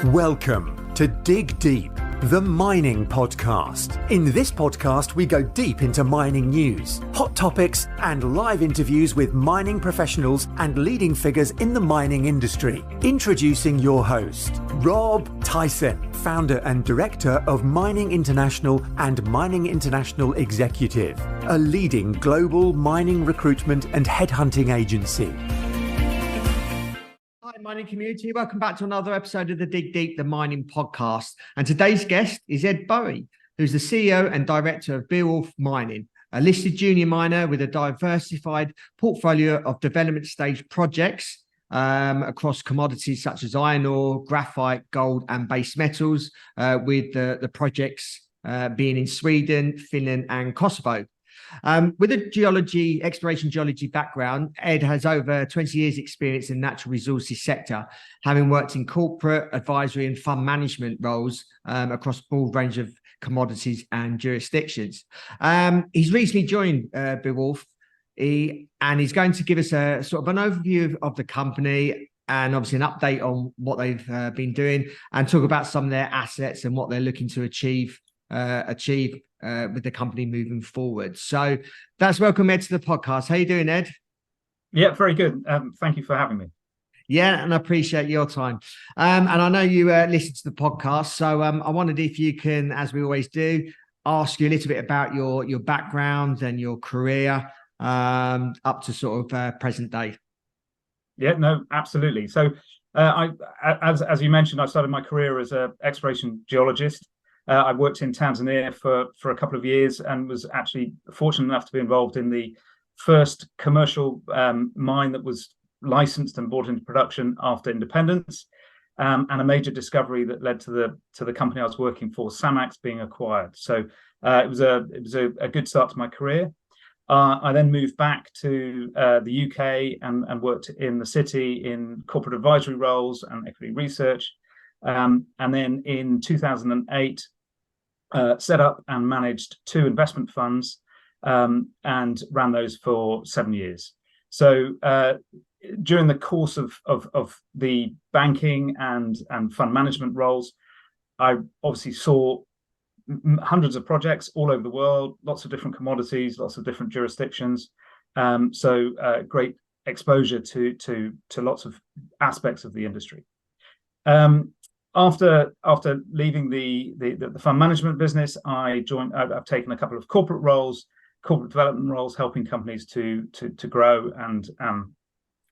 Welcome to Dig Deep, the mining podcast. In this podcast, we go deep into mining news, hot topics, and live interviews with mining professionals and leading figures in the mining industry. Introducing your host, Rob Tyson, founder and director of Mining International and Mining International Executive, a leading global mining recruitment and headhunting agency. Mining community, welcome back to another episode of the Dig Deep, the mining podcast. And today's guest is Ed Bowie, who's the CEO and director of Beowulf Mining, a listed junior miner with a diversified portfolio of development stage projects across commodities such as iron ore, graphite, gold, and base metals, with the projects being in Sweden, Finland, and Kosovo. With a exploration geology background, Ed has over 20 years experience in the natural resources sector, having worked in corporate, advisory and fund management roles across a broad range of commodities and jurisdictions. He's recently joined Beowolf, and he's going to give us a sort of an overview of the company and obviously an update on what they've been doing, and talk about some of their assets and what they're looking to achieve with the company moving forward. So that's welcome, Ed, to the podcast. How you doing, Ed? Yeah, very good. Thank you for having me. Yeah, and I appreciate your time. And I know you listen to the podcast, so I wondered if you can, as we always do, ask you a little bit about your background and your career up to sort of present day. Yeah, no, absolutely. So as you mentioned, I started my career as an exploration geologist. I worked in Tanzania for a couple of years and was actually fortunate enough to be involved in the first commercial mine that was licensed and brought into production after independence, and a major discovery that led to the company I was working for, Samax, being acquired. So it was a good start to my career. I then moved back to the UK and worked in the city in corporate advisory roles and equity research, and then in 2008. Set up and managed 2 investment funds and ran those for 7 years. So during the course of the banking and fund management roles, I obviously saw hundreds of projects all over the world, lots of different commodities, lots of different jurisdictions. So great exposure to lots of aspects of the industry. After leaving the fund management business, I've taken a couple of corporate development roles, helping companies to grow and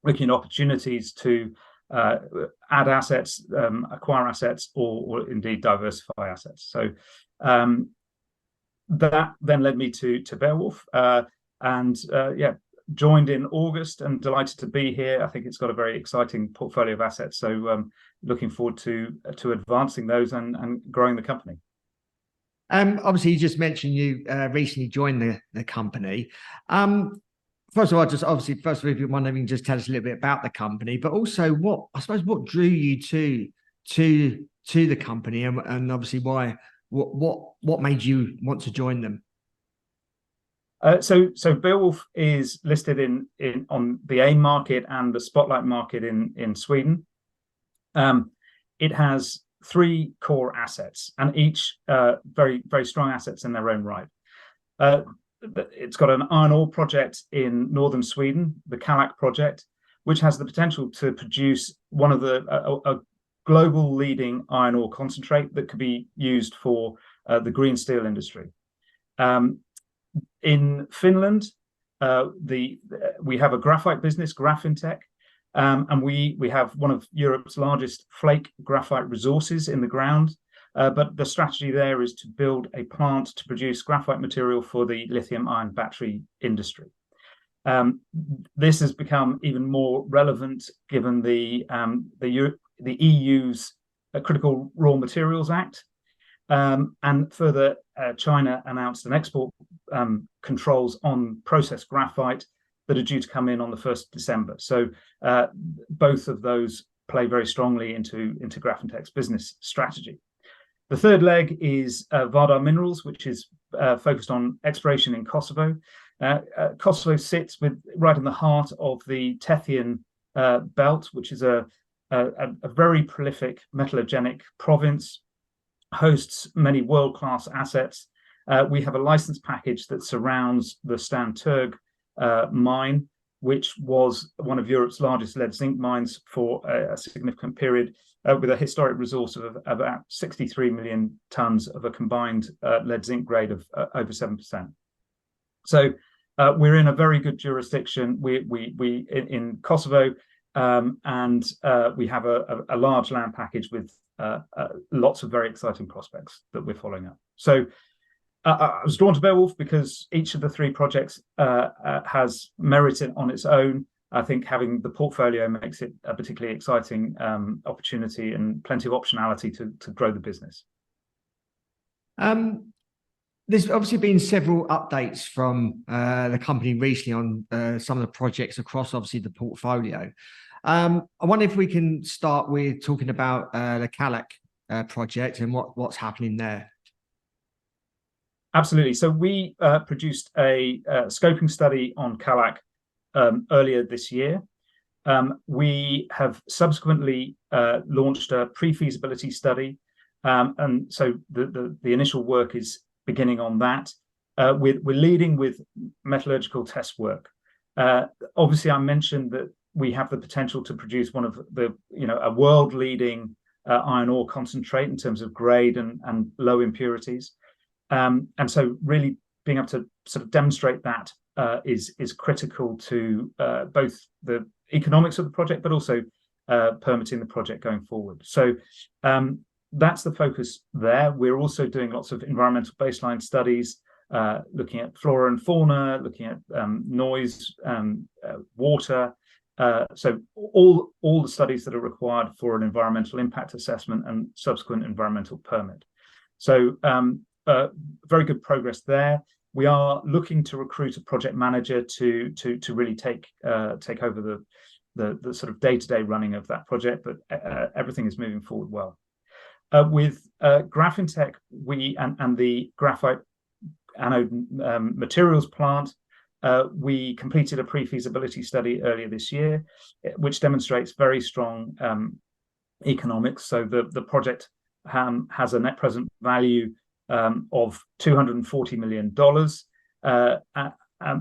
looking at opportunities to add assets, acquire assets, or indeed diversify assets. So that then led me to Beowulf, joined in August and delighted to be here. I think it's got a very exciting portfolio of assets. So looking forward to advancing those and growing the company. Obviously, you just mentioned you recently joined the company. First of all, if you want to just tell us a little bit about the company, but also what drew you to the company, and obviously what made you want to join them? So Beowulf is listed on the AIM market and the Spotlight market in Sweden. It has 3 core assets, and each very, very strong assets in their own right. It's got an iron ore project in northern Sweden, the Kallak Project, which has the potential to produce one of a global leading iron ore concentrate that could be used for the green steel industry. In Finland, we have a graphite business, Graphintech, and we have one of Europe's largest flake graphite resources in the ground. But the strategy there is to build a plant to produce graphite material for the lithium-ion battery industry. This has become even more relevant given the EU's Critical Raw Materials Act. And further, China announced an export controls on processed graphite that are due to come in on the 1st of December. So both of those play very strongly into Graphintech's business strategy. The third leg is Vardar Minerals, which is focused on exploration in Kosovo. Kosovo sits right in the heart of the Tethyan belt, which is a a very prolific metallogenic province, hosts many world-class assets. We have a license package that surrounds the Stan Terg mine, which was one of Europe's largest lead zinc mines for a significant period, with a historic resource of about 63 million tons of a combined lead zinc grade of over 7%. So we're in a very good jurisdiction. We in Kosovo, and we have a large land package with lots of very exciting prospects that we're following up. So I was drawn to Beowulf because each of the three projects has merit on its own. I think having the portfolio makes it a particularly exciting opportunity and plenty of optionality to grow the business. There's obviously been several updates from the company recently on some of the projects across obviously the portfolio. I wonder if we can start with talking about the Kallak project and what's happening there. Absolutely. So we produced a scoping study on Kallak earlier this year. We have subsequently launched a pre-feasibility study, and so the initial work is beginning on that. We're leading with metallurgical test work. Obviously, I mentioned that we have the potential to produce one of the a world-leading iron ore concentrate in terms of grade and low impurities. And so really being able to sort of demonstrate that is critical to both the economics of the project, but also permitting the project going forward. So that's the focus there. We're also doing lots of environmental baseline studies, looking at flora and fauna, looking at noise, water. So all the studies that are required for an environmental impact assessment and subsequent environmental permit. So very good progress there. We are looking to recruit a project manager to really take over the sort of day-to-day running of that project, but everything is moving forward well. With Graphintech, we and the graphite anode materials plant, we completed a pre-feasibility study earlier this year, which demonstrates very strong economics. So the project has a net present value of $240 million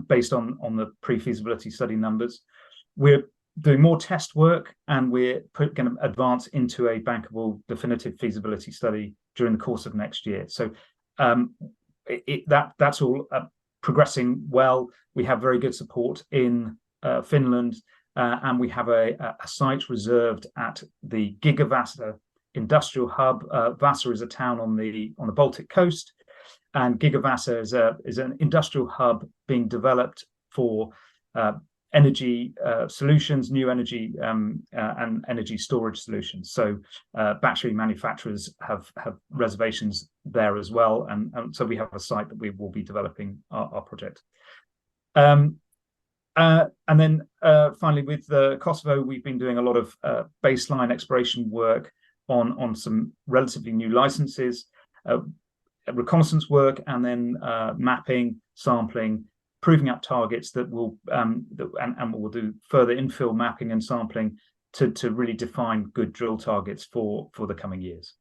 based on the pre-feasibility study numbers. We're doing more test work, and we're going to advance into a bankable definitive feasibility study during the course of next year. So that's all progressing well. We have very good support in Finland, and we have a site reserved at the Gigavaasa industrial hub. Vaasa is a town on the Baltic coast, and Gigavaasa is an industrial hub being developed for energy solutions, new energy and energy storage solutions. So battery manufacturers have reservations there as well, and so we have a site that we will be developing our project. And then finally, with Kosovo, we've been doing a lot of baseline exploration work on some relatively new licenses, reconnaissance work, and then mapping, sampling, proving up targets that will and we'll do further infill mapping and sampling to really define good drill targets for the coming years.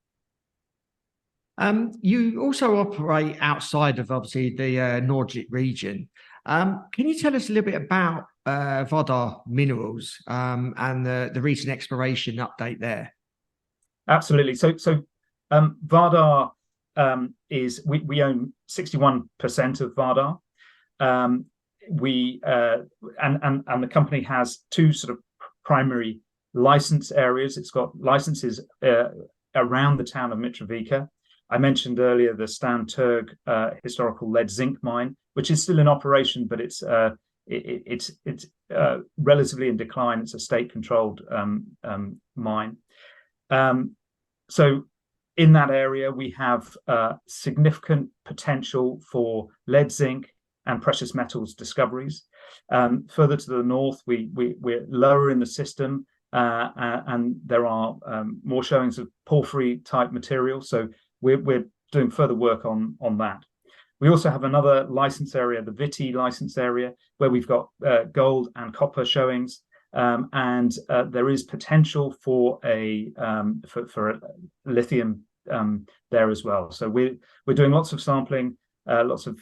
You also operate outside of obviously the Nordic region. Can you tell us a little bit about Vardar Minerals and the recent exploration update there? Absolutely. So Vardar is we own 61% of Vardar. We and the company has two sort of primary license areas. It's got licenses around the town of Mitrovica. I mentioned earlier the Stan Terg historical lead zinc mine, which is still in operation, but it's relatively in decline. It's a state-controlled mine. So in that area, we have significant potential for lead, zinc, and precious metals discoveries. Further to the north, we're lower in the system, and there are more showings of porphyry-type material. So we're doing further work on that. We also have another license area, the Viti license area, where we've got gold and copper showings. and there is potential for a lithium there as well. So we're doing lots of sampling, lots of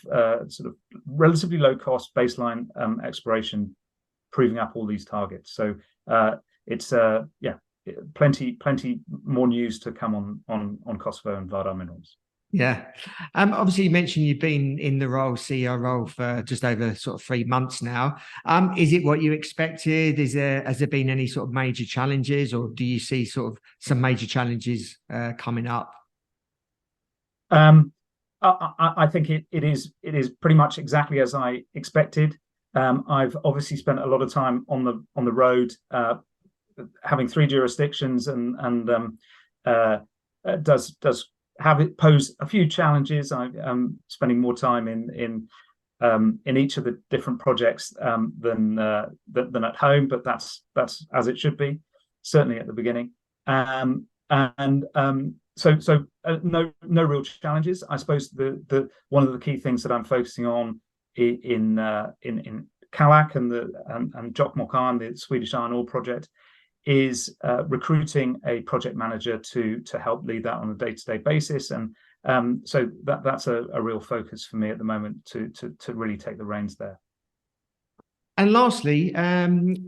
sort of relatively low cost baseline exploration, proving up all these targets. So it's plenty more news to come on Kosovo and Vardar minerals. Yeah. Obviously you mentioned you've been in the CEO role for just over sort of 3 months now. Is it what you expected? Has there been any sort of major challenges, or do you see sort of some major challenges coming up? I think it is pretty much exactly as I expected. I've obviously spent a lot of time on the road, having 3 jurisdictions, and does have it pose a few challenges. I'm spending more time in each of the different projects than at home, but that's as it should be, certainly at the beginning. So no real challenges. I suppose the one of the key things that I'm focusing on in Kallak and Jokkmokk, the Swedish iron ore project, is recruiting a project manager to help lead that on a day-to-day basis, and so that's a real focus for me at the moment to really take the reins there. And lastly,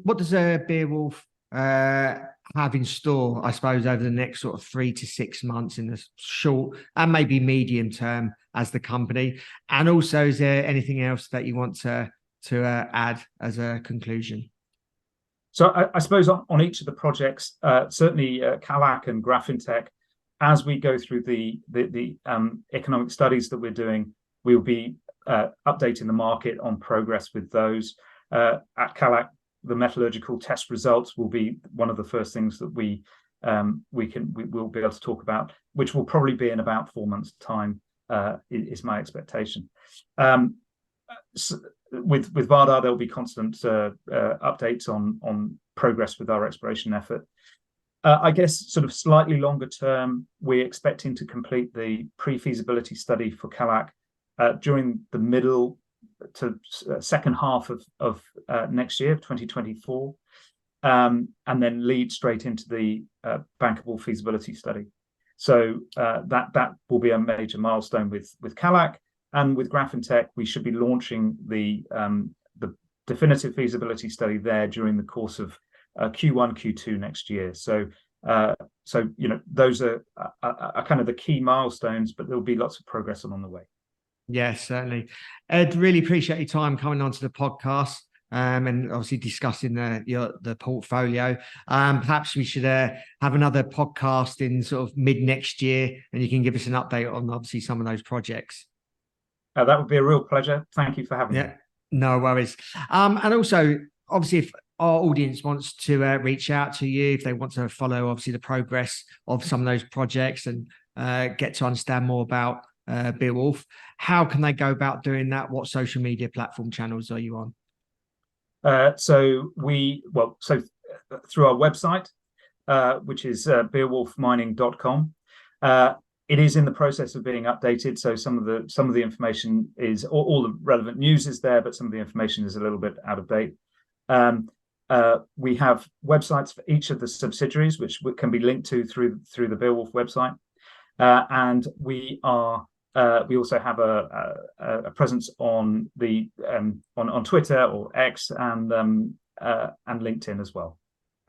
what does Beowolf have in store, I suppose, over the next sort of 3 to 6 months in the short and maybe medium term as the company? And also, is there anything else that you want to add as a conclusion? So I suppose on each of the projects, certainly Kallak and Graphintech, as we go through the economic studies that we're doing, we'll be updating the market on progress with those. At Kallak, the metallurgical test results will be one of the first things that we will be able to talk about, which will probably be in about 4 months' time, is my expectation. With Vardar, there'll be constant updates on progress with our exploration effort. I guess sort of slightly longer term, we're expecting to complete the pre-feasibility study for Kallak during the middle to second half of next year, 2024, and then lead straight into the bankable feasibility study. So that will be a major milestone with Kallak. And with Graphintech, we should be launching the definitive feasibility study there during the course of Q1, Q2 next year. So those are kind of the key milestones, but there'll be lots of progress along the way. Yes, certainly. Ed, really appreciate your time coming onto the podcast and obviously discussing the portfolio. Perhaps we should have another podcast in sort of mid next year, and you can give us an update on obviously some of those projects. That would be a real pleasure. Thank you for having me. No worries. And also, obviously, if our audience wants to reach out to you, if they want to follow obviously the progress of some of those projects and get to understand more about Beowolf, how can they go about doing that? What social media platform channels are you on? So through our website, which is beowolfmining.com. It is in the process of being updated, so some of the information is all the relevant news is there, but some of the information is a little bit out of date. We have websites for each of the subsidiaries, which can be linked to through the Beowolf website, and we also have a presence on on Twitter or X and LinkedIn as well.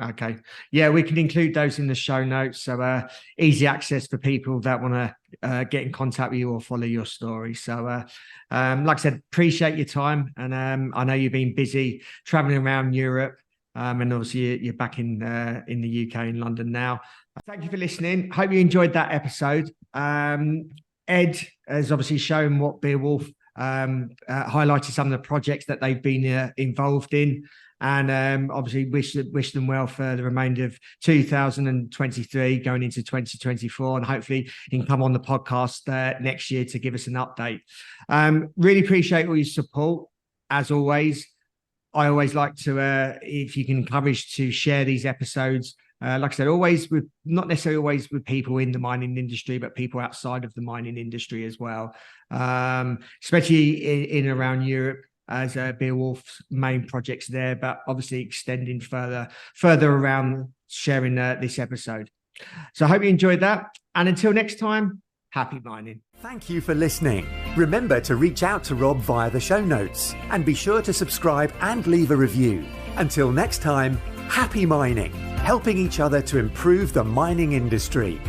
Okay. Yeah, we can include those in the show notes. So easy access for people that want to get in contact with you or follow your story. So like I said, appreciate your time. And I know you've been busy traveling around Europe. And obviously you're back in the UK, in London now. Thank you for listening. Hope you enjoyed that episode. Ed has obviously shown what Beowolf highlighted some of the projects that they've been involved in. And obviously wish them well for the remainder of 2023 going into 2024, and hopefully he can come on the podcast next year to give us an update. Really appreciate all your support. As always, I always like to, if you can encourage to share these episodes, like I said, always with, not necessarily always with people in the mining industry, but people outside of the mining industry as well, especially in around Europe. as Beowulf's main projects there, but obviously extending further around sharing this episode. So I hope you enjoyed that. And until next time, happy mining. Thank you for listening. Remember to reach out to Rob via the show notes and be sure to subscribe and leave a review. Until next time, happy mining, helping each other to improve the mining industry.